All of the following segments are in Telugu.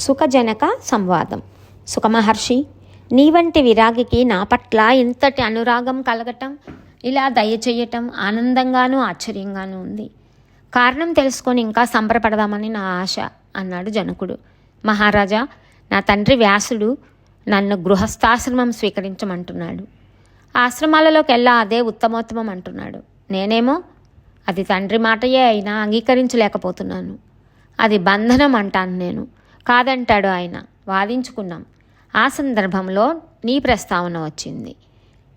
సుఖజనక సంవాదం. సుఖమహర్షి, నీ వంటి విరాగికి నా పట్ల ఇంతటి అనురాగం కలగటం, ఇలా దయచేయటం ఆనందంగానూ ఆశ్చర్యంగానూ ఉంది. కారణం తెలుసుకొని ఇంకా సంబరపడదామని నా ఆశ అన్నాడు జనకుడు. మహారాజా, నా తండ్రి వ్యాసుడు నన్ను గృహస్థాశ్రమం స్వీకరించమంటున్నాడు. ఆశ్రమాలలోకెల్లా అదే ఉత్తమోత్తమం అంటున్నాడు. నేనేమో అది తండ్రి మాటయే అయినా అంగీకరించలేకపోతున్నాను. అది బంధనం అంటాను నేను. కాదంటాడు ఆయన. వాదించుకున్నాం. ఆ సందర్భంలో నీ ప్రస్తావన వచ్చింది.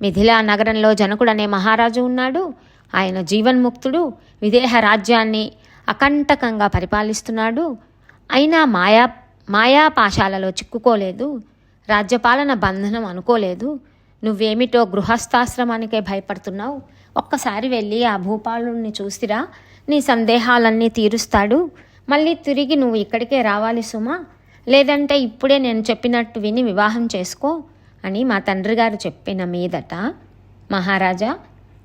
మిథిలా నగరంలో జనకుడు అనే మహారాజు ఉన్నాడు. ఆయన జీవన్ముక్తుడు, విదేహ రాజ్యాన్ని అకంటకంగా పరిపాలిస్తున్నాడు. అయినా మాయాపాశాలలో చిక్కుకోలేదు. రాజ్యపాలన బంధనం అనుకోలేదు. నువ్వేమిటో గృహస్థాశ్రమానికే భయపడుతున్నావు. ఒక్కసారి వెళ్ళి ఆ భూపాలుని చూసిరా, నీ సందేహాలన్నీ తీరుస్తాడు. మళ్ళీ తిరిగి నువ్వు ఇక్కడికే రావాలి సుమా. లేదంటే ఇప్పుడే నేను చెప్పినట్టు విని వివాహం చేసుకో అని మా తండ్రి గారు చెప్పిన మీదట, మహారాజా,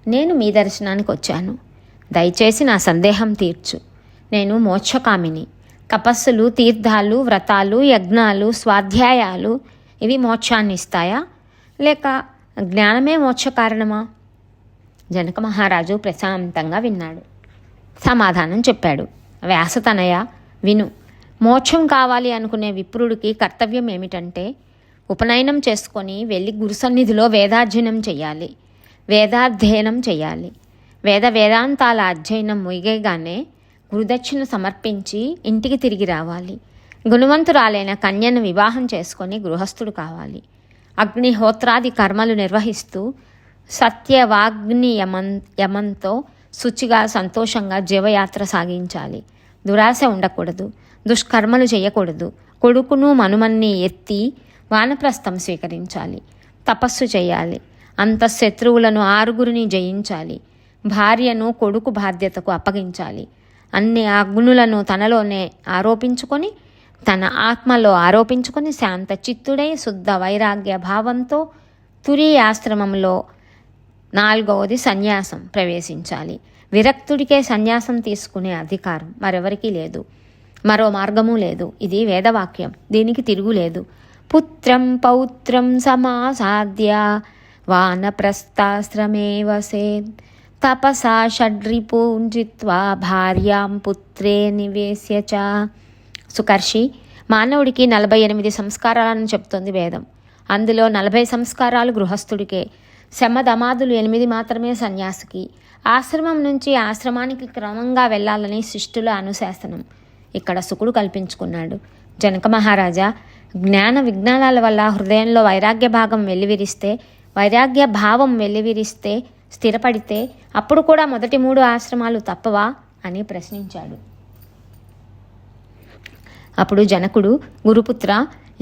నేను మీ దర్శనానికి వచ్చాను. దయచేసి నా సందేహం తీర్చు. నేను మోక్షకామిని. తపస్సులు, తీర్థాలు, వ్రతాలు, యజ్ఞాలు, స్వాధ్యాయాలు ఇవి మోక్షాన్ని ఇస్తాయా, లేక జ్ఞానమే మోక్ష కారణమా? జనక మహారాజు ప్రశాంతంగా విన్నాడు. సమాధానం చెప్పాడు. వ్యాసతనయ, విను. మోక్షం కావాలి అనుకునే విప్రుడికి కర్తవ్యం ఏమిటంటే, ఉపనయనం చేసుకొని వెళ్ళి గురుసన్నిధిలో వేదాధ్యయనం చేయాలి. వేదాధ్యయనం చేయాలి. వేదాంతాల అధ్యయనం ముగియగానే గురుదక్షిణ సమర్పించి ఇంటికి తిరిగి రావాలి. గుణవంతురాలైన కన్యను వివాహం చేసుకొని గృహస్థుడు కావాలి. అగ్నిహోత్రాది కర్మలు నిర్వహిస్తూ సత్యవాగ్ని యమంతో శుచిగా సంతోషంగా జీవయాత్ర సాగించాలి. దురాశ ఉండకూడదు. దుష్కర్మలు చేయకూడదు. కొడుకును మనుమన్ని ఎత్తి వానప్రస్థం స్వీకరించాలి. తపస్సు చేయాలి. అంతఃశత్రువులను 6 జయించాలి. భార్యను కొడుకు బాధ్యతకు అప్పగించాలి. అన్ని అగ్నులను తనలోనే ఆరోపించుకొని, తన ఆత్మలో ఆరోపించుకొని శాంత చిత్తుడై శుద్ధ వైరాగ్య భావంతో తురీయాశ్రమంలో 4వది సన్యాసం ప్రవేశించాలి. విరక్తుడికే సన్యాసం తీసుకునే అధికారం మరెవరికీ లేదు. మరో మార్గము లేదు. ఇది వేదవాక్యం. దీనికి తిరుగులేదు. పుత్రం పౌత్రం సమాసాద్య వానప్రస్థాశ్రమే వసేద్ తపసా షడ్రిపూన్ జిత్వా భార్యాం పుత్రే నివేశ్య చ. సుకర్షి, మానవుడికి 48 సంస్కారాలను చెప్తోంది వేదం. అందులో 40 సంస్కారాలు గృహస్థుడికే, శమధమాదులు 8 మాత్రమే సన్యాసికి. ఆశ్రమం నుంచి ఆశ్రమానికి క్రమంగా వెళ్ళాలని శిష్టుల అనుశాసనం ఇక్కడ శుకుడు కల్పించుకున్నాడు. జనక మహారాజా, జ్ఞాన విజ్ఞానాల వల్ల హృదయంలో వైరాగ్య భావం వెల్లివిరిస్తే స్థిరపడితే అప్పుడు కూడా మొదటి 3 ఆశ్రమాలు తప్పవా అని ప్రశ్నించాడు. అప్పుడు జనకుడు, గురుపుత్ర,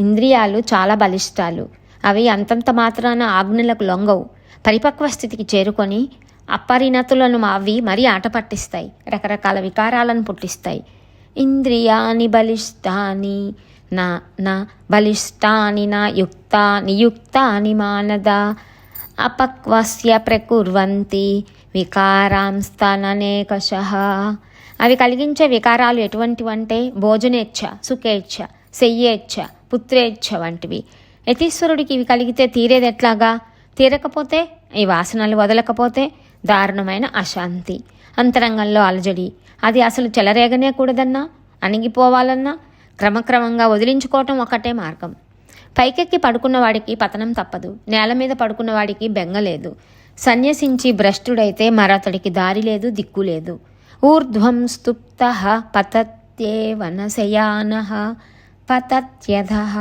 ఇంద్రియాలు చాలా బలిష్టాలు. అవి అంతంత మాత్రాన ఆజ్ఞలకు లొంగవు. పరిపక్వ స్థితికి చేరుకొని అపరిణతులను అవి మరీ ఆట పట్టిస్తాయి. రకరకాల వికారాలను పుట్టిస్తాయి. ఇంద్రియాని బలిష్టాని నా బలిష్టాని నా యుక్తాని మానద అపక్వస్య ప్రకుర్వంతి వికారాంస్తననేకశః. అవి కలిగించే వికారాలు ఎటువంటివంటే భోజనేచ్ఛ, సుఖేచ్ఛ, శయ్యేచ్ఛ, పుత్రేచ్ఛ వంటివి. యతీశ్వరుడికి ఇవి కలిగితే తీరేది ఎట్లాగా? తీరకపోతే, ఈ వాసనలు వదలకపోతే దారుణమైన అశాంతి, అంతరంగంలో అలజడి. అది అసలు చెలరేగనే కూడదన్నా, అణిగిపోవాలన్నా క్రమక్రమంగా వదిలించుకోవటం ఒకటే మార్గం. పైకెక్కి పడుకున్నవాడికి పతనం తప్పదు. నేల మీద పడుకున్నవాడికి బెంగలేదు. సన్యసించి భ్రష్టుడైతే మరతడికి దారి లేదు, దిక్కు లేదు. ఊర్ధ్వం స్తుప్తః పతత్యేవన శయానః పతత్యధః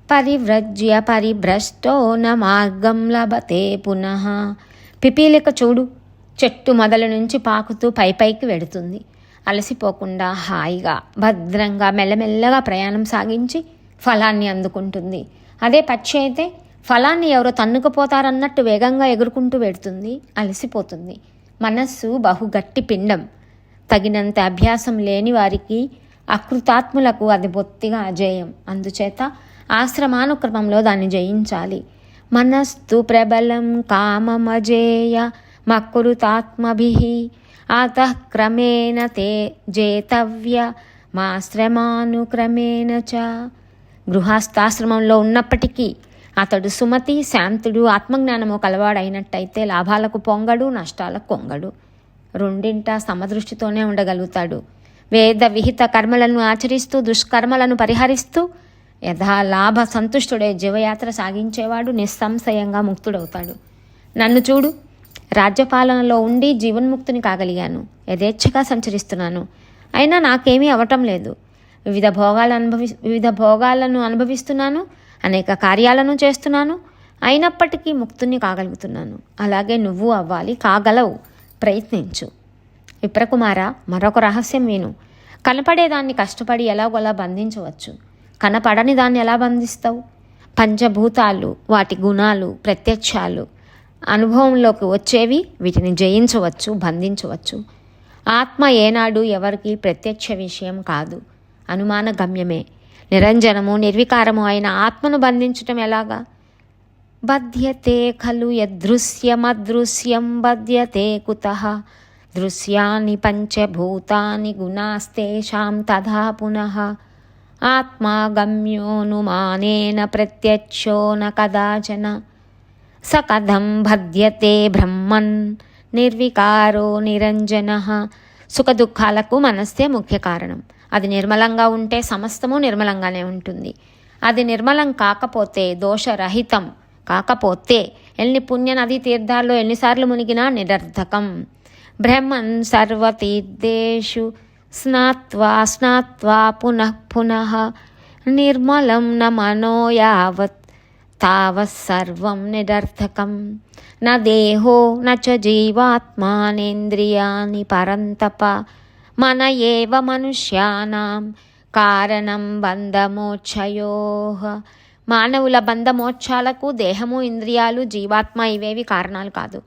పరివ్రజ్య పరిభ్రష్టో న మార్గం లభతే పునః. పిపీలిక చూడు, చెట్టు మొదల నుంచి పాకుతూ పైకి వెడుతుంది. అలసిపోకుండా హాయిగా భద్రంగా మెల్లమెల్లగా ప్రయాణం సాగించి ఫలాన్ని అందుకుంటుంది. అదే పక్షి అయితే ఫలాన్ని ఎవరో తన్నుకుపోతారన్నట్టు వేగంగా ఎగురుకుంటూ వెడుతుంది, అలసిపోతుంది. మనస్సు బహుగట్టి పిండం. తగినంత అభ్యాసం లేని వారికి, అకృతాత్ములకు అది బొత్తిగా అజేయం. అందుచేత ఆశ్రమానుక్రమంలో దాన్ని జయించాలి. మనస్తు ప్రబలం కామమజేయ మకురుతాత్మభిః అతః క్రమేణ తే జేతవ్య మాశ్రమానుక్రమేణ చ. గృహస్థాశ్రమంలో ఉన్నప్పటికీ అతడు సుమతి, శాంతుడు, ఆత్మజ్ఞానము కలవాడైనట్టయితే లాభాలకు పొంగడు, నష్టాలకు కొంగడు. రెండింటా సమదృష్టితోనే ఉండగలుగుతాడు. వేద విహిత కర్మలను ఆచరిస్తూ దుష్కర్మలను పరిహరిస్తూ యథాలాభ సంతుష్టుడే జీవయాత్ర సాగించేవాడు నిస్సంశయంగా ముక్తుడవుతాడు. నన్ను చూడు, రాజ్యపాలనలో ఉండి జీవన్ముక్తుని కాగలిగాను. యథేచ్ఛగా సంచరిస్తున్నాను, అయినా నాకేమీ అవటం లేదు. వివిధ భోగాలను అనుభవిస్తున్నాను, అనేక కార్యాలను చేస్తున్నాను, అయినప్పటికీ ముక్తుని కాగలుగుతున్నాను. అలాగే నువ్వు అవ్వాలి, కాగలవు, ప్రయత్నించు. విప్రకుమార, మరొక రహస్యం విను. కనపడేదాన్ని కష్టపడి ఎలాగోలా బంధించవచ్చు, కనపడని దాన్ని ఎలా బంధిస్తావు? పంచభూతాలు, వాటి గుణాలు, ప్రత్యక్షాలు అనుభవంలోకి వచ్చేవి. వీటిని జయించవచ్చు, బంధించవచ్చు. ఆత్మ ఏనాడు ఎవరికి ప్రత్యక్ష విషయం కాదు, అనుమాన గమ్యమే. నిరంజనము, నిర్వికారము అయిన ఆత్మను బంధించటం ఎలాగా? బధ్యతే ఖలు యదృశ్యమదృశ్యం బధ్యతే కుతః దృశ్యాని పంచభూతాని గుణాస్తేషాం తథా పునః ఆత్మాగమ్యోనుమానేన ప్రత్యక్షో న కదాచన స కథం బధ్యతే బ్రహ్మన్ నిర్వికారో నిరంజనః. సుఖదుఖాలకు మనస్సే ముఖ్య కారణం. అది నిర్మలంగా ఉంటే సమస్తము నిర్మలంగానే ఉంటుంది. అది నిర్మలం కాకపోతే, దోషరహితం కాకపోతే ఎన్ని పుణ్య నదీ తీర్థాల్లో ఎన్నిసార్లు మునిగినా నిరర్ధకం. బ్రహ్మన్ సర్వతీర్థేషు స్నాత్వా పునః పునః నిర్మలం న మనో యావత్ తావత్ సర్వం నిరర్థకం. న దేహో న చ జీవాత్మానేంద్రియాణి పరంతప మన ఏవ మనుష్యానాం కారణం బంధమోక్షయోః. మానవుల బంధమోక్షాలకు దేహము, ఇంద్రియాలు, జీవాత్మ ఇవేవి కారణాలు కాదు.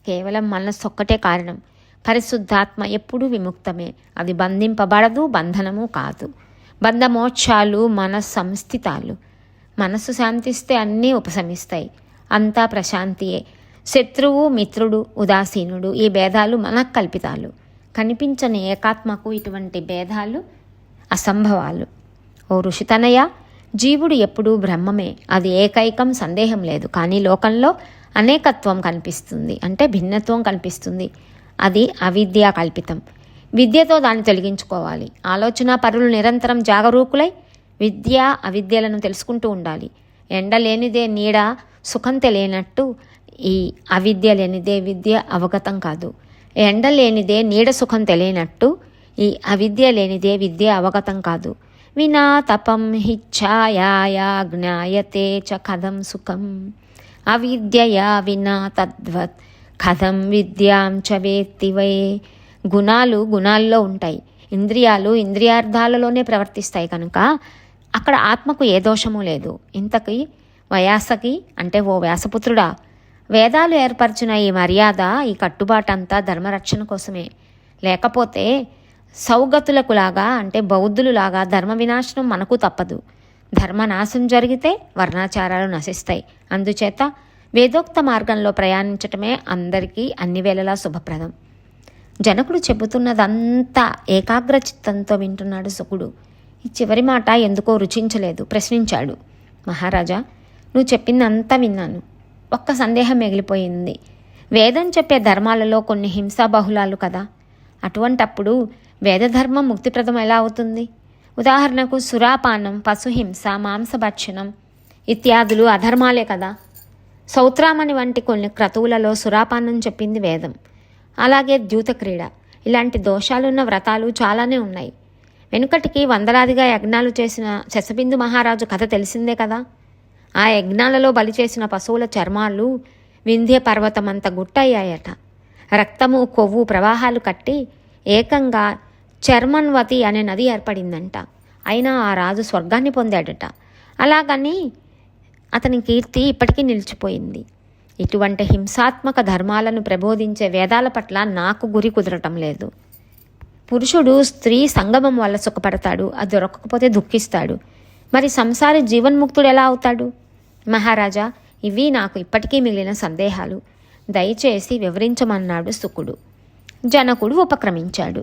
కేవలం మనస్సు ఒక్కటే కారణం. పరిశుద్ధాత్మ ఎప్పుడూ విముక్తమే. అది బంధింపబడదు, బంధనము కాదు. బంధమోక్షాలు మన సంస్థితాలు. మనస్సు శాంతిస్తే అన్నీ ఉపశమిస్తాయి. అంతా ప్రశాంతియే. శత్రువు, మిత్రుడు, ఉదాసీనుడు ఈ భేదాలు మనః కల్పితాలు. కనిపించని ఏకాత్మకు ఇటువంటి భేదాలు అసంభవాలు. ఓ ఋషితనయ, జీవుడు ఎప్పుడూ బ్రహ్మమే. అది ఏకైకం, సందేహం లేదు. కానీ లోకంలో అనేకత్వం కనిపిస్తుంది, అంటే భిన్నత్వం కనిపిస్తుంది. అది అవిద్యా కల్పితం. విద్యతో దాన్ని తొలగించుకోవాలి. ఆలోచన పరులు నిరంతరం జాగరూకులై విద్య అవిద్యలను తెలుసుకుంటూ ఉండాలి. ఎండ లేనిదే నీడ సుఖం తెలియనట్టు ఈ అవిద్య లేనిదే విద్య అవగతం కాదు. ఎండ లేనిదే నీడ సుఖం తెలియనట్టు ఈ అవిద్య లేనిదే విద్య అవగతం కాదు. వినా తపం హిచ్ఛాయా జ్ఞాయతే చ కథం సుఖం అవిద్యయా వినా తద్వత్ కథం విద్యాం చ వేత్తి వై. గుణాలు గుణాల్లో ఉంటాయి, ఇంద్రియాలు ఇంద్రియార్థాలలోనే ప్రవర్తిస్తాయి. కనుక అక్కడ ఆత్మకు ఏ దోషము లేదు. ఇంతకీ వయాసకి అంటే ఓ వ్యాసపుత్రుడా, వేదాలు ఏర్పరిచిన ఈ మర్యాద, ఈ కట్టుబాటంతా ధర్మరక్షణ కోసమే. లేకపోతే సౌగతులకులాగా అంటే బౌద్ధులులాగా ధర్మ వినాశనం మనకు తప్పదు. ధర్మనాశం జరిగితే వర్ణాచారాలు నశిస్తాయి. అందుచేత వేదోక్త మార్గంలో ప్రయాణించటమే అందరికీ అన్ని వేళలా శుభప్రదం. జనకుడు చెబుతున్నదంతా ఏకాగ్ర చిత్తంతో వింటున్నాడు శుకుడు. ఈ చివరి మాట ఎందుకో రుచించలేదు. ప్రశ్నించాడు, మహారాజా, నువ్వు చెప్పిందంతా విన్నాను. ఒక్క సందేహం మిగిలిపోయింది. వేదం చెప్పే ధర్మాలలో కొన్ని హింసాబహుళాలు కదా. అటువంటప్పుడు వేదధర్మం ముక్తిప్రదం ఎలా అవుతుంది? ఉదాహరణకు సురాపానం, పశుహింస, మాంసభక్షణం ఇత్యాదులు అధర్మాలే కదా. సౌత్రామణి వంటి కొన్ని క్రతువులలో సురాపానం చెప్పింది వేదం. అలాగే ద్యూత క్రీడ, ఇలాంటి దోషాలున్న వ్రతాలు చాలానే ఉన్నాయి. వెనుకటికి వందలాదిగా యజ్ఞాలు చేసిన శశబిందు మహారాజు కథ తెలిసిందే కదా. ఆ యజ్ఞాలలో బలి చేసిన పశువుల చర్మాలు వింధ్య పర్వతమంత గుట్టయ్యాయట. రక్తము, కొవ్వు ప్రవాహాలు కట్టి ఏకంగా చర్మన్వతి అనే నది ఏర్పడిందంట. అయినా ఆ రాజు స్వర్గాన్ని పొందాడట. అలాగని అతని కీర్తి ఇప్పటికీ నిలిచిపోయింది. ఇటువంటి హింసాత్మక ధర్మాలను ప్రబోధించే వేదాల పట్ల నాకు గురి కుదరటం లేదు. పురుషుడు స్త్రీ సంగమం వల్ల సుఖపడతాడు, అది దొరకకపోతే దుఃఖిస్తాడు. మరి సంసారి జీవన్ముక్తుడు ఎలా అవుతాడు? మహారాజా, ఇవి నాకు ఇప్పటికీ మిగిలిన సందేహాలు. దయచేసి వివరించమన్నాడు శుకుడు. జనకుడు ఉపక్రమించాడు.